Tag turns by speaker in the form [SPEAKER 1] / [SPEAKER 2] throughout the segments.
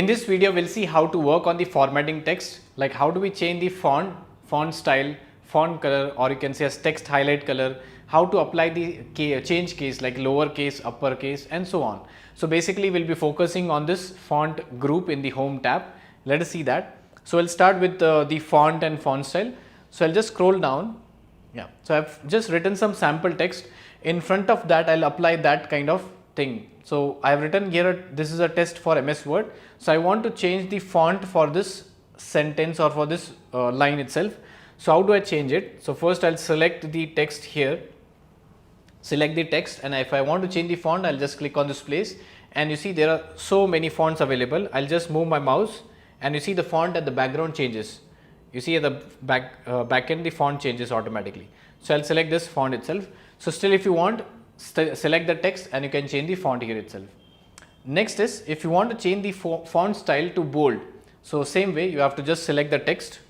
[SPEAKER 1] In this video, we'll see how to work on the formatting text, like how do we change the font style, font color, or you can say as text highlight color, how to apply the change case like lowercase, uppercase, and so on. So basically, we'll be focusing on this font group in the home tab. Let us see that. So I'll start with the font and font style. So I'll just scroll down. Yeah. So I've just written some sample text. In front of that, I'll apply that kind of thing. So I have written here, this is a test for MS Word. So I want to change the font for this sentence or for this line itself. So how do I change it? So first I'll select the text here, select the text, and if I want to change the font, I'll just click on this place, and you see there are so many fonts available. I'll just move my mouse and you see the font at the background changes. You see at the back end the font changes automatically. So I'll select this font itself. So still if you want, select the text and you can change the font here itself. Next is if you want to change the font style to bold. So same way you have to just select the text,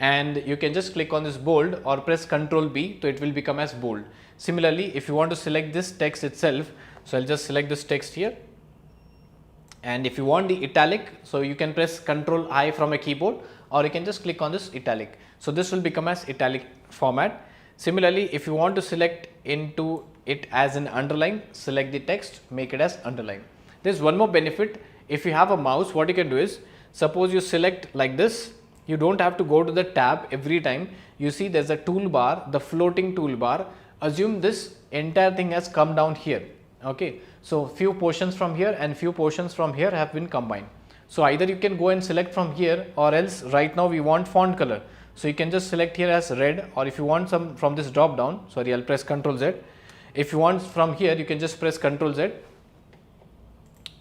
[SPEAKER 1] and you can just click on this bold or press Ctrl B, so it will become as bold. Similarly, if you want to select this text itself, so I'll just select this text here, and if you want the italic, so you can press Ctrl I from a keyboard, or you can just click on this italic. So this will become as italic format. Similarly, if you want to select into it as an underline, select the text, make it as underline. There's one more benefit. If you have a mouse, what you can do is, suppose you select like this, you don't have to go to the tab every time. You see there's a toolbar, the floating toolbar. Assume this entire thing has come down here. Okay, so few portions from here and few portions from here have been combined. So either you can go and select from here, or else right now we want font color. So you can just select here as red, or if you want some from this drop down, sorry, I'll press Ctrl Z. If you want from here, you can just press Ctrl Z.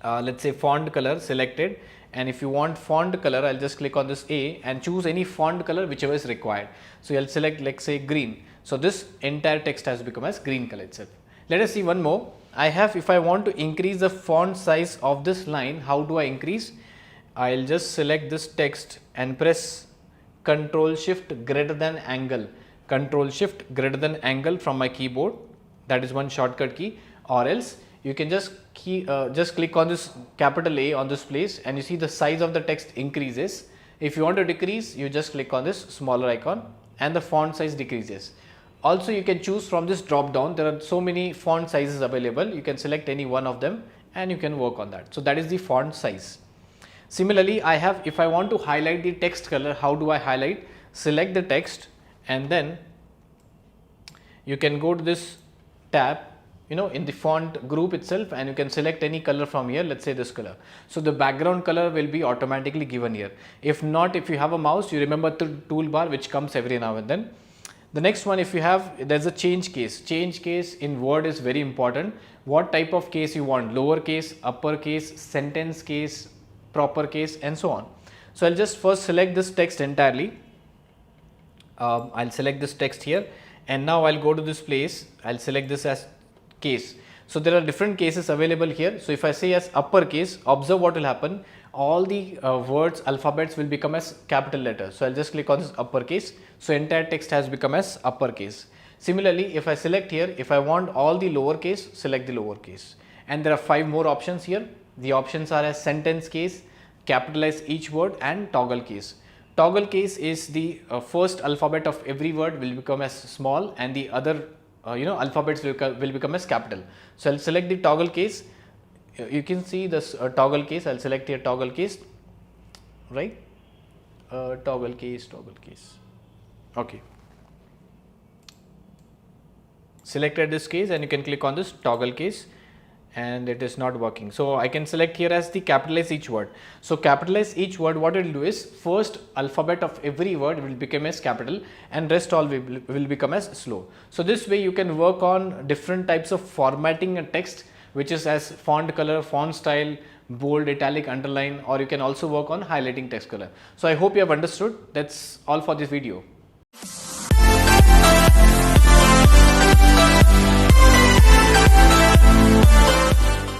[SPEAKER 1] Let's say font color selected, and if you want font color, I'll just click on this A and choose any font color whichever is required. So I'll select, let's say, green. So this entire text has become as green color itself. Let us see one more. If I want to increase the font size of this line, how do I increase? I'll just select this text and press Control Shift greater than angle, Control Shift greater than angle from my keyboard. That is one shortcut key. Or else you can just click on this capital A on this place, and you see the size of the text increases. If you want to decrease, you just click on this smaller icon and the font size decreases. Also, you can choose from this drop down. There are so many font sizes available. You can select any one of them and you can work on that. So that is the font size. Similarly, if I want to highlight the text color, how do I highlight? Select the text, and then you can go to this tab, in the font group itself, and you can select any color from here. Let's say this color. So the background color will be automatically given here. If not, if you have a mouse, you remember the toolbar which comes every now and then. The next one, there's a change case. Change case in Word is very important. What type of case you want? Lowercase, uppercase, sentence case, proper case, and so on. So I'll just first select this text entirely. I'll select this text here, and now I'll go to this place. I'll select this as case. So there are different cases available here. So if I say as uppercase, observe what will happen. All the words, alphabets will become as capital letters. So I'll just click on this uppercase. So entire text has become as uppercase. Similarly, if I select here, if I want all the lowercase, select the lowercase. And there are 5 more options here. The options are as sentence case, capitalize each word, and toggle case. Toggle case is the first alphabet of every word will become as small, and the other alphabets will become as capital. So I'll select the toggle case. You can see this toggle case. I'll select here toggle case, right? Toggle case. Okay. Selected this case, and you can click on this toggle case, and it is not working. So I can select here as the capitalize each word. So capitalize each word, what it will do is first alphabet of every word will become as capital, and rest all will become as slow. So this way you can work on different types of formatting a text, which is as font color, font style, bold, italic, underline, or you can also work on highlighting text color. So I hope you have understood. That's all for this video.